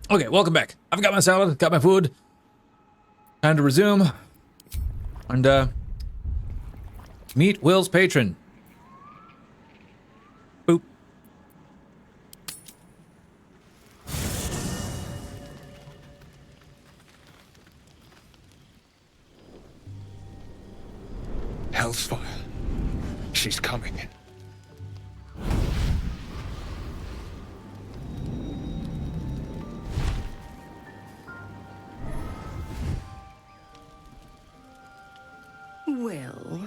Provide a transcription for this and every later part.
Okay, welcome back. I've got my salad, got my food. Time to resume. And, meet Will's patron. Boop. Hellsfire. She's coming. Will,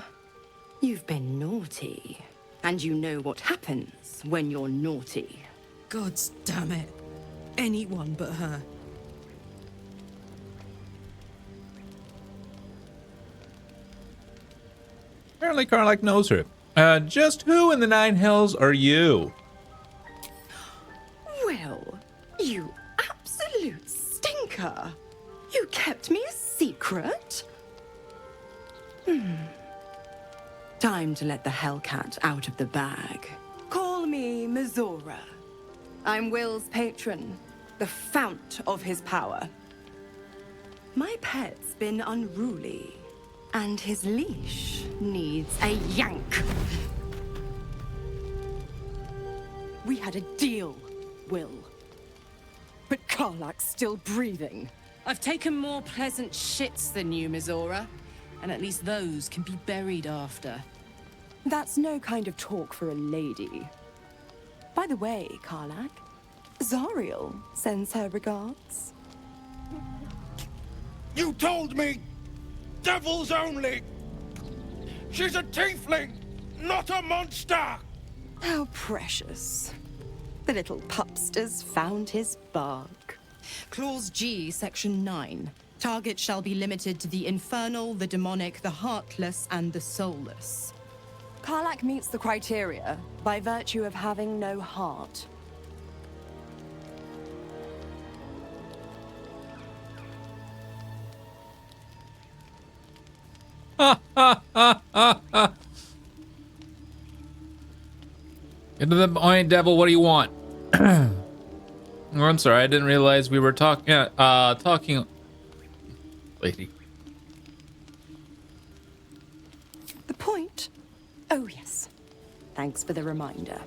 you've been naughty. And you know what happens when you're naughty. God damn it. Anyone but her. Apparently Karlach knows her. Just who in the Nine Hells are you? Will, you absolute stinker. You kept me a secret? Time to let the Hellcat out of the bag. Call me Mizora. I'm Will's patron, the fount of his power. My pet's been unruly, and his leash needs a yank. We had a deal, Will. But Karlach's still breathing. I've taken more pleasant shits than you, Mizora. And at least those can be buried after. That's no kind of talk for a lady. By the way, Karlach, Zariel sends her regards. You told me! Devils only! She's a tiefling, not a monster! How precious. The little pupster's found his bark. Clause G, Section 9. Target shall be limited to the infernal, the demonic, the heartless, and the soulless. Karlach meets the criteria by virtue of having no heart. Into the point, devil. What do you want? Oh, I'm sorry. I didn't realize we were talking. Talking. Lady. The point? Oh, yes. Thanks for the reminder.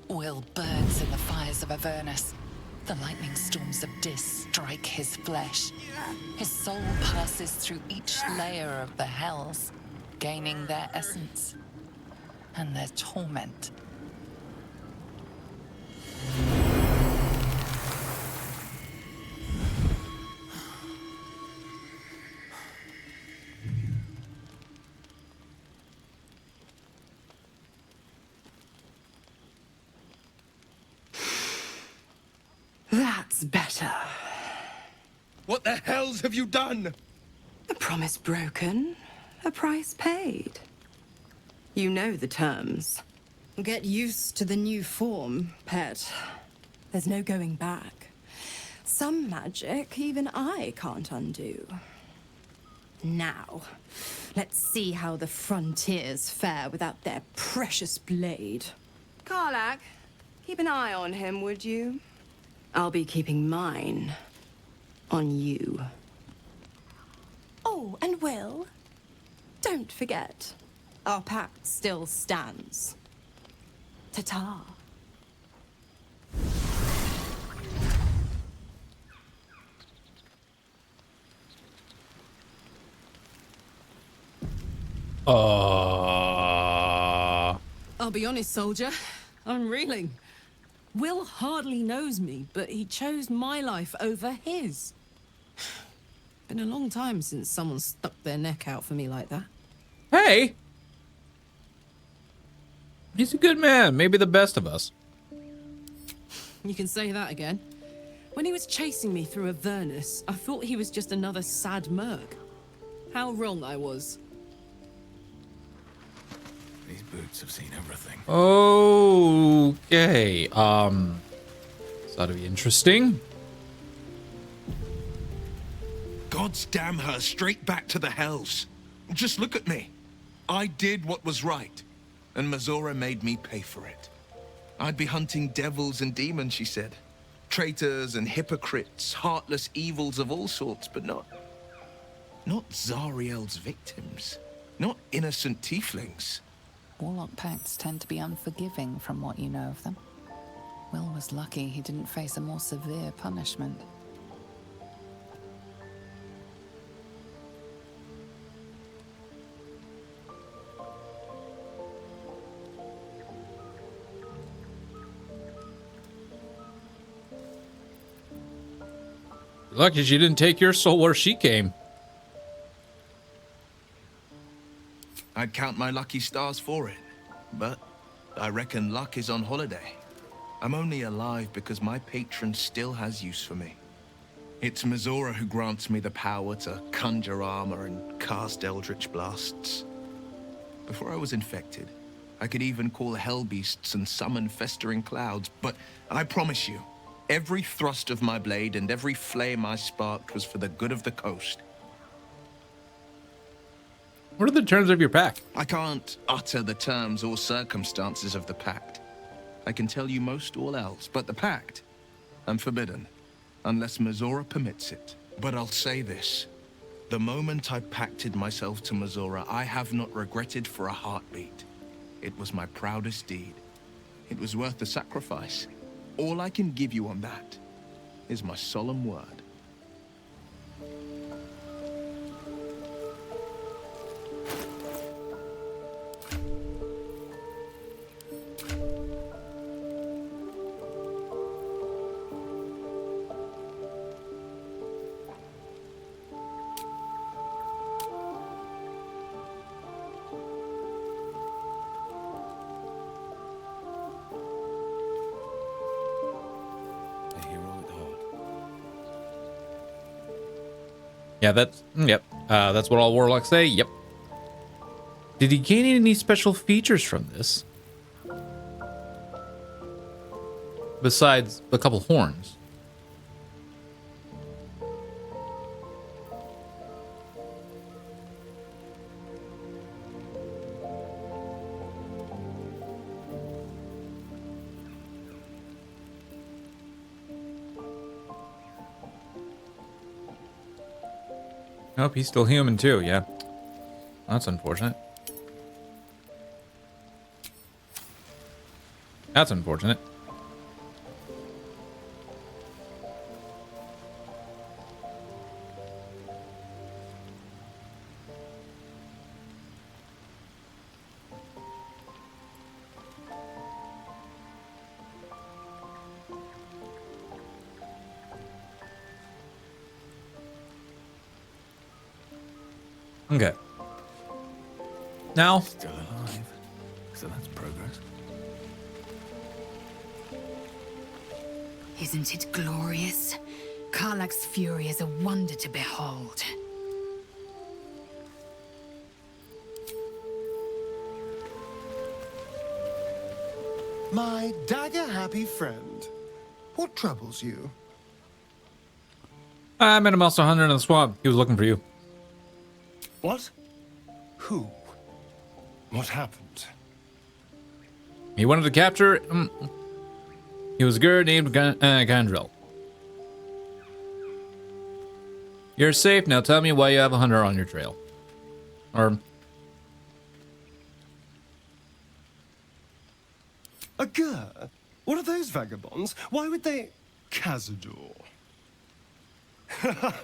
Will burns in the fires of Avernus. The lightning storms of Dis strike his flesh. His soul passes through each layer of the hells, gaining their essence and their torment. That's better. What the hells have you done? A promise broken, a price paid. You know the terms. Get used to the new form, pet. There's no going back. Some magic even I can't undo. Now, let's see how the frontiers fare without their precious blade. Karlach, keep an eye on him, would you? I'll be keeping mine on you. Oh, and Will, don't forget, our pact still stands. Ta-ta. I'll be honest, soldier. I'm reeling. Will hardly knows me, but he chose my life over his. Been a long time since someone stuck their neck out for me like that. Hey! He's a good man. Maybe the best of us. You can say that again. When he was chasing me through Avernus, I thought he was just another sad merc. How wrong I was. These boots have seen everything. Okay. This ought to be interesting. God's damn her straight back to the hells. Just look at me. I did what was right. and Mazora made me pay for it. I'd be hunting devils and demons, she said. Traitors and hypocrites, heartless evils of all sorts, but not Zariel's victims. Not innocent tieflings. Warlock pacts tend to be unforgiving from what you know of them. Will was lucky he didn't face a more severe punishment. Lucky she didn't take your soul where she came. I'd count my lucky stars for it, but I reckon luck is on holiday. I'm only alive because my patron still has use for me. It's Mazora who grants me the power to conjure armor and cast eldritch blasts. Before I was infected, I could even call hell beasts and summon festering clouds, but I promise you, every thrust of my blade and every flame I sparked was for the good of the coast. What are the terms of your pact? I can't utter the terms or circumstances of the pact. I can tell you most all else, but the pact, I'm forbidden, unless Mazora permits it. But I'll say this. The moment I pacted myself to Mazora, I have not regretted for a heartbeat. It was my proudest deed. It was worth the sacrifice. All I can give you on that is my solemn word. Yeah, that's what all warlocks say. Yep. Did he gain any special features from this? Besides a couple horns. Nope, he's still human too, yeah. That's unfortunate. That's unfortunate. Okay. Now, Still alive. So that's progress. Isn't it glorious? Karlach's fury is a wonder to behold. My dagger-happy friend, what troubles you? I met a monster hunter in the swamp. He was looking for you. What? Who? What happened? He wanted to capture. He was a girl named Gandrel. You're safe now. Tell me why you have a hunter on your trail. Or A Gur? What are those vagabonds? Why would they... Cazador.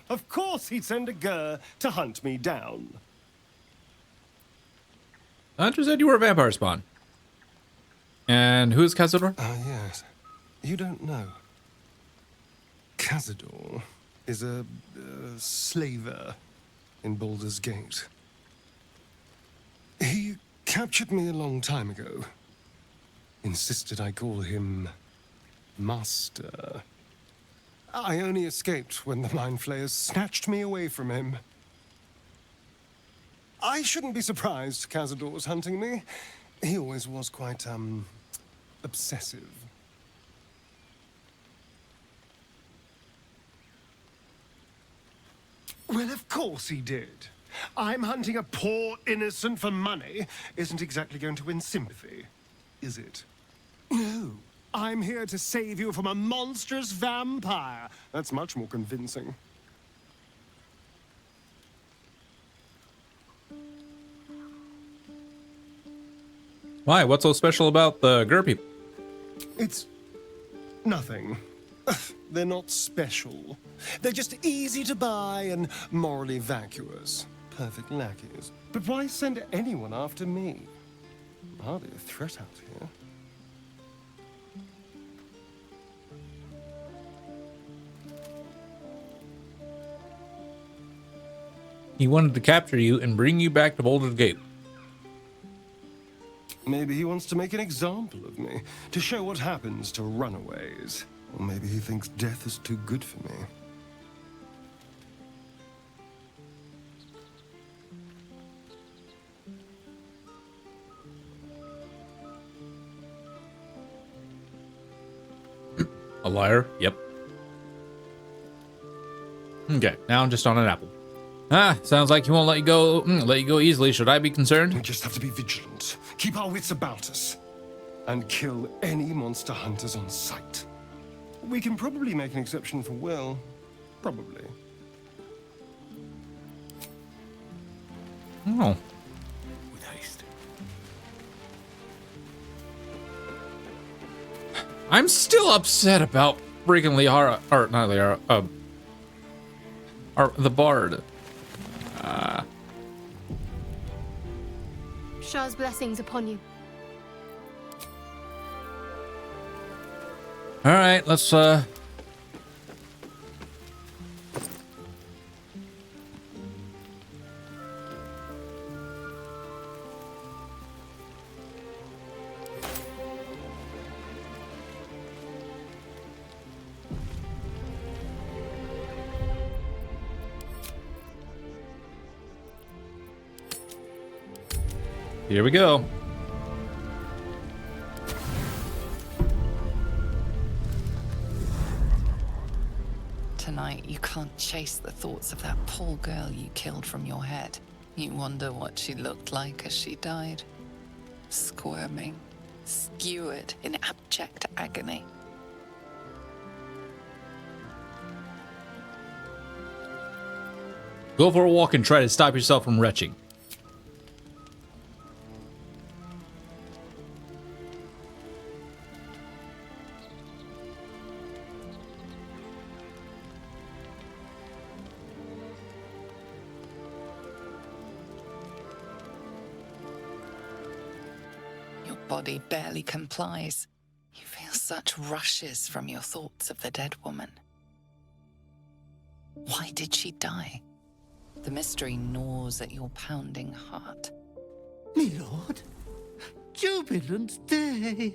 Of course he'd send a Gur to hunt me down. the hunter said you were a vampire spawn. And who's Cazador? Ah, yes. You don't know. Cazador is a slaver in Baldur's Gate. He captured me a long time ago. Insisted I call him Master. I only escaped when the Mind Flayers snatched me away from him. I shouldn't be surprised Cazador's hunting me. He always was quite, obsessive. Well, of course he did. I'm hunting a poor innocent for money isn't exactly going to win sympathy, is it? No. I'm here to save you from a monstrous vampire. That's much more convincing. Why? What's so special about the Gur people? It's nothing. They're not special. They're just easy to buy and morally vacuous. Perfect lackeys. But why send anyone after me? Hardly a threat out here. He wanted to capture you and bring you back to Baldur's Gate. Maybe he wants to make an example of me, to show what happens to runaways. Or maybe he thinks death is too good for me. A liar? Yep. Okay, now I'm just on an apple. Sounds like he won't let you go easily. Should I be concerned? We just have to be vigilant, keep our wits about us, and kill any monster hunters on sight. We can probably make an exception for Will. Probably. Oh. With haste. I'm still upset about freaking Liara, or not Liara, the Bard. Shah's blessings upon you. All right, let's here we go. Tonight, you can't chase the thoughts of that poor girl you killed from your head. You wonder what she looked like as she died. Squirming, skewered in abject agony. Go for a walk and try to stop yourself from retching. Body barely complies. You feel such rushes from your thoughts of the dead woman. Why did she die? The mystery gnaws at your pounding heart. Me lord, jubilant day!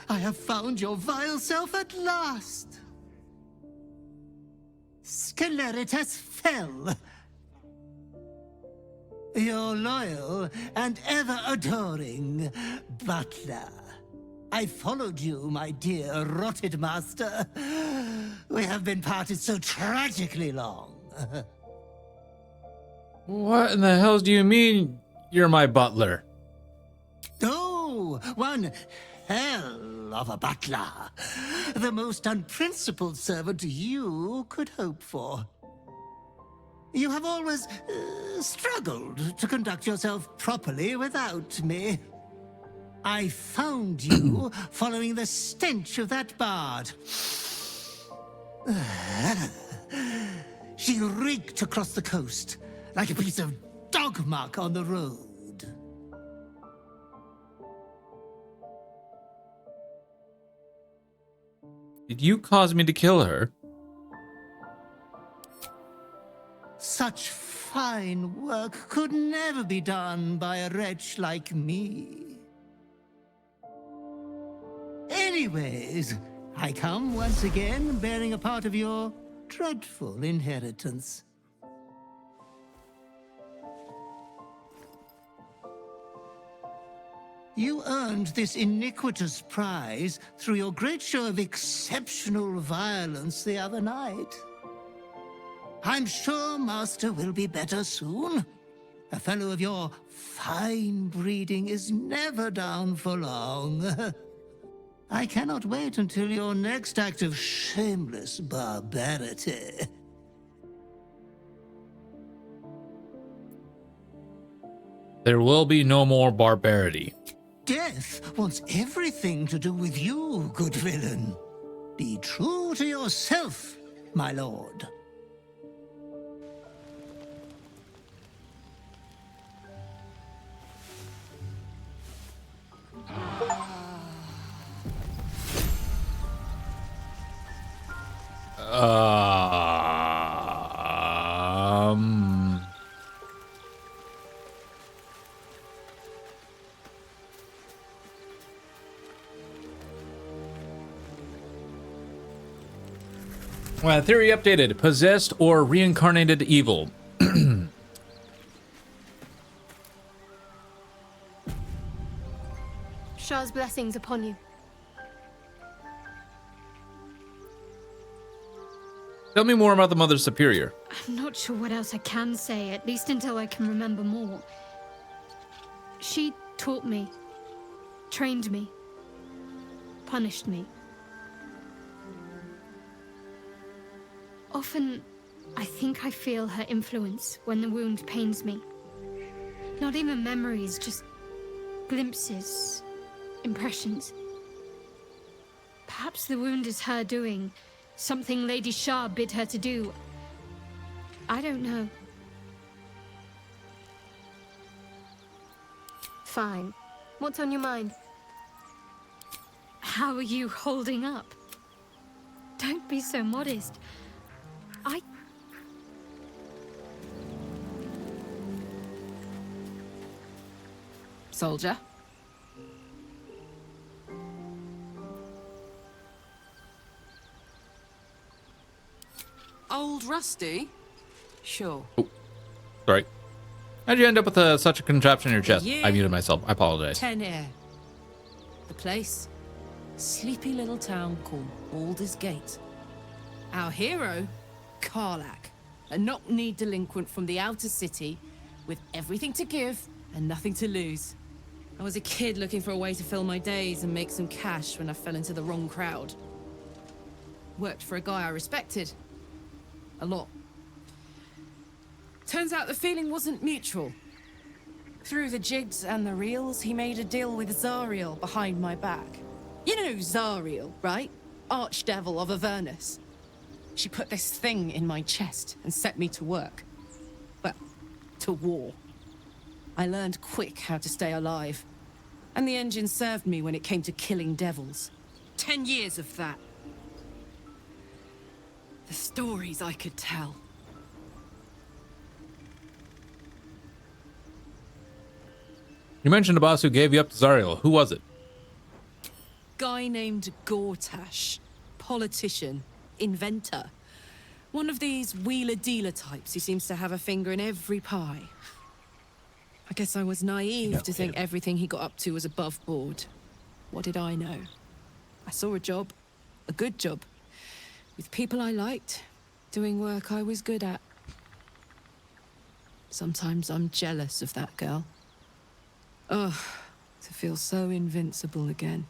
I have found your vile self at last! Sceleritas fell. Your loyal and ever-adoring butler. I followed you, my dear rotted master. We have been parted so tragically long. What in the hell do you mean you're my butler? Oh, one hell of a butler. The most unprincipled servant you could hope for. You have always struggled to conduct yourself properly without me. I found you following the stench of that bard. She reeked across the coast like a piece of dog muck on the road. Did you cause me to kill her? Such fine work could never be done by a wretch like me. Anyways, I come once again bearing a part of your dreadful inheritance. You earned this iniquitous prize through your great show of exceptional violence the other night. I'm sure Master will be better soon. A fellow of your fine breeding is never down for long. I cannot wait until your next act of shameless barbarity. There will be no more barbarity. Death wants everything to do with you, good villain. Be true to yourself, my lord. Um. Theory updated. Possessed or reincarnated evil. Shah's blessings upon you. Tell me more about the Mother Superior. I'm not sure what else I can say, at least until I can remember more. She taught me, trained me, punished me. Often, I think I feel her influence when the wound pains me. Not even memories, just glimpses, impressions. Perhaps the wound is her doing, something Lady Shah bid her to do. I don't know. Fine. What's on your mind? How are you holding up? Don't be so modest. Soldier? Old Rusty? Sure. Oh, sorry. How'd you end up with such a contraption in your chest? Yeah. I muted myself. I apologize. 10 air. The place? Sleepy little town called Baldur's Gate. Our hero? Karlach. A knock-knee delinquent from the outer city with everything to give and nothing to lose. I was a kid looking for a way to fill my days and make some cash when I fell into the wrong crowd. Worked for a guy I respected. A lot. Turns out the feeling wasn't mutual. Through the jigs and the reels, he made a deal with Zariel behind my back. You know Zariel, right? Archdevil of Avernus. She put this thing in my chest and set me to work. Well, to war. I learned quick how to stay alive. And the engine served me when it came to killing devils. 10 years of that. The stories I could tell. You mentioned a boss who gave you up to Zariel. Who was it? Guy named Gortash. Politician. Inventor. One of these wheeler-dealer types who seems to have a finger in every pie. I guess I was naive to think everything he got up to was above board. What did I know? I saw a job. A good job. With people I liked. Doing work I was good at. Sometimes I'm jealous of that girl. Ugh, to feel so invincible again.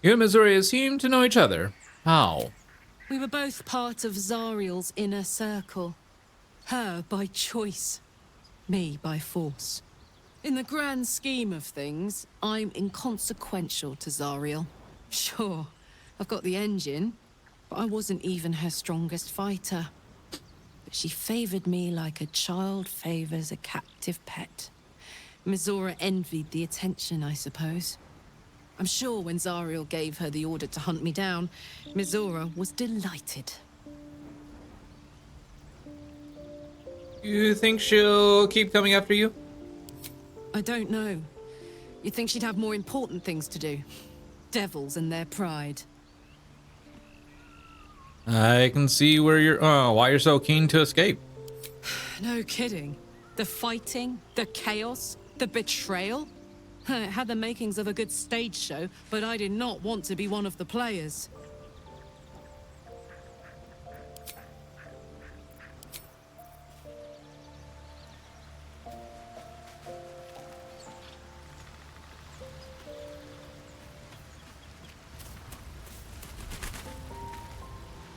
You and Missouri seem to know each other. How? We were both part of Zariel's inner circle. Her by choice. Me by force. In the grand scheme of things, I'm inconsequential to Zariel. Sure, I've got the engine, but I wasn't even her strongest fighter. But she favored me like a child favors a captive pet. Mizora envied the attention, I suppose. I'm sure when Zariel gave her the order to hunt me down, Mizora was delighted. You think she'll keep coming after you? I don't know. You'd think she'd have more important things to do. Devils and their pride. I can see where why you're so keen to escape. No kidding. The fighting, the chaos, the betrayal. It had the makings of a good stage show, but I did not want to be one of the players.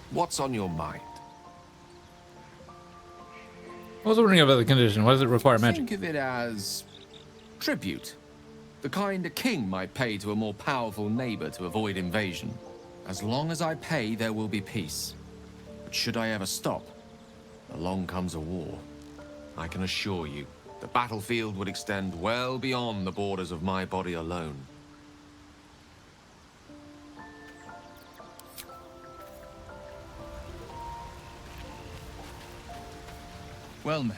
What's on your mind? I was wondering about the condition. What does it require magic? Think of it as tribute. The kind a king might pay to a more powerful neighbor to avoid invasion. As long as I pay, there will be peace. But should I ever stop, along comes a war. I can assure you, the battlefield would extend well beyond the borders of my body alone. Well met.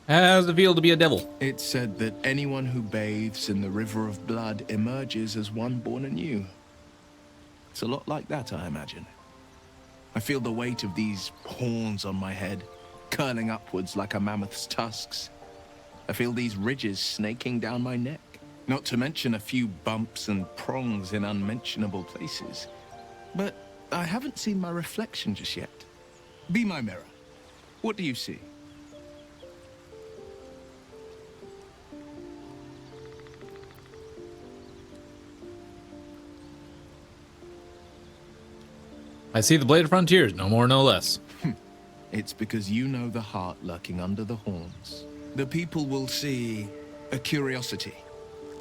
How's it feel to be a devil? It's said that anyone who bathes in the river of blood emerges as one born anew. It's a lot like that, I imagine. I feel the weight of these horns on my head, curling upwards like a mammoth's tusks. I feel these ridges snaking down my neck, not to mention a few bumps and prongs in unmentionable places. But I haven't seen my reflection just yet. Be my mirror. What do you see? I see the Blade of Frontiers, no more, no less. It's because you know the heart lurking under the horns. The people will see a curiosity,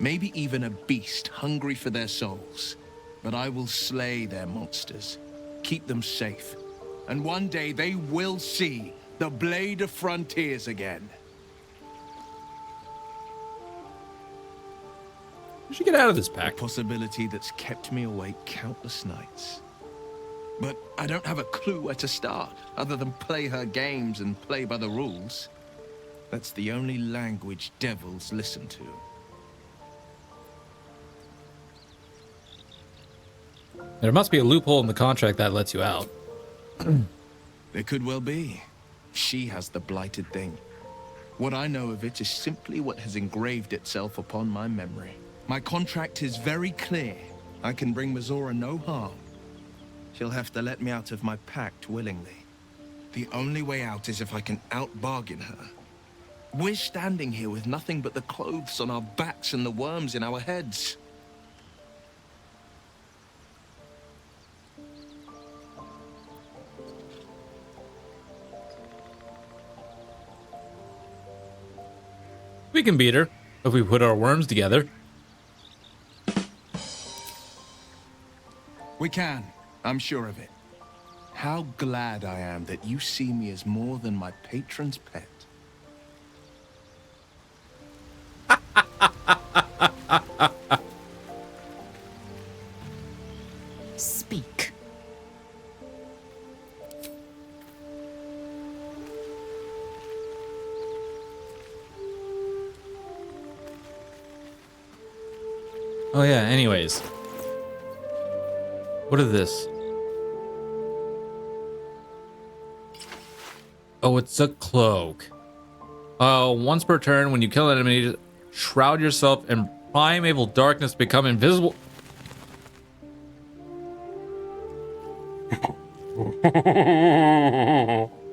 maybe even a beast hungry for their souls. But I will slay their monsters, keep them safe. And one day they will see the Blade of Frontiers again. You should get out of this pack. A possibility that's kept me awake countless nights. But I don't have a clue where to start, other than play her games and play by the rules. That's the only language devils listen to. There must be a loophole in the contract that lets you out. There could well be. She has the blighted thing. What I know of it is simply what has engraved itself upon my memory. My contract is very clear. I can bring Mizora no harm. She'll have to let me out of my pact willingly. The only way out is if I can out-bargain her. We're standing here with nothing but the clothes on our backs and the worms in our heads. We can beat her if we put our worms together. We can. I'm sure of it. How glad I am that you see me as more than my patron's pet. Speak. Oh yeah, anyways. What is this? Oh, it's a cloak. Once per turn, when you kill an enemy, shroud yourself in primeval darkness, become invisible.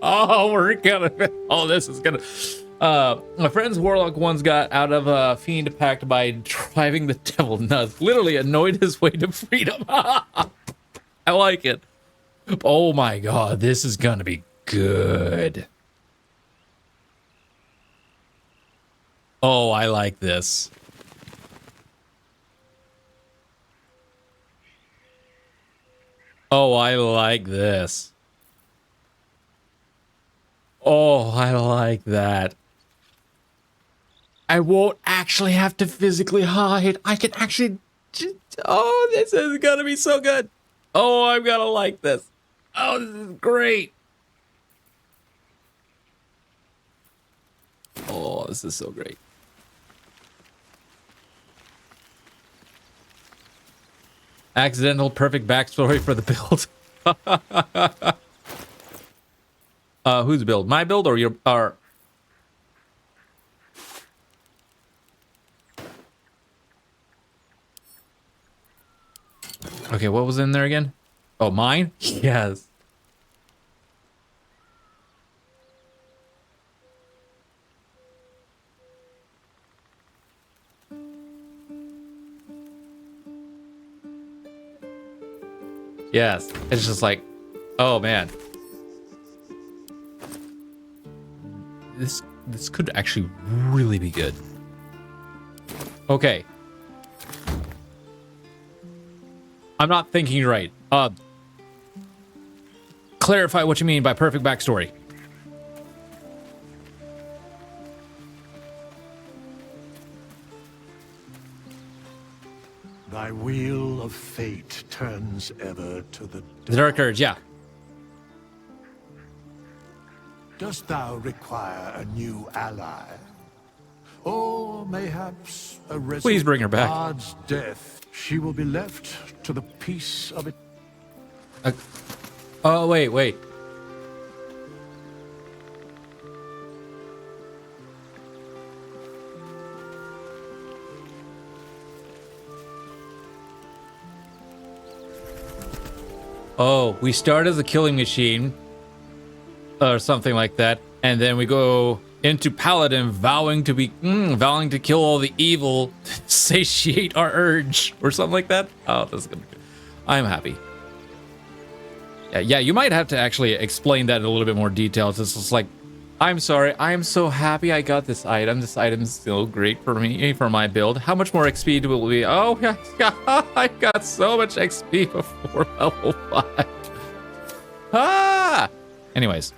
Oh, we're gonna. Oh, this is gonna. My friend's warlock once got out of a fiend pact by driving the devil nuts. Literally annoyed his way to freedom. I like it. Oh my god, this is gonna be good. Oh, I like this. Oh, I like this. Oh, I like that. I won't actually have to physically hide. I can actually... Oh, this is gonna be so good. Oh, I'm gonna like this. Oh, this is great. Oh, this is so great. Accidental perfect backstory for the build. Whose build? My build or your... Okay, what was in there again? Oh, mine? Yes. Yes. It's just like, oh man. This could actually really be good. Okay. I'm not thinking right. Clarify what you mean by perfect backstory. Thy wheel of fate turns ever to the The Dark Urge, yeah. Dost thou require a new ally? Or mayhaps a Please bring her back. Bard's death. She will be left to the peace of it. Oh, wait. Oh, we start as a killing machine or something like that, and then we go into Paladin vowing to kill all the evil, satiate our urge or something like that. Oh, this is gonna be good. I'm happy. Yeah, you might have to actually explain that in a little bit more detail. It's just like, I'm sorry, I'm so happy I got this item. This item's so great for me, for my build. How much more XP will it be? Oh, yeah, I got so much XP before level 5. Ah! Anyways.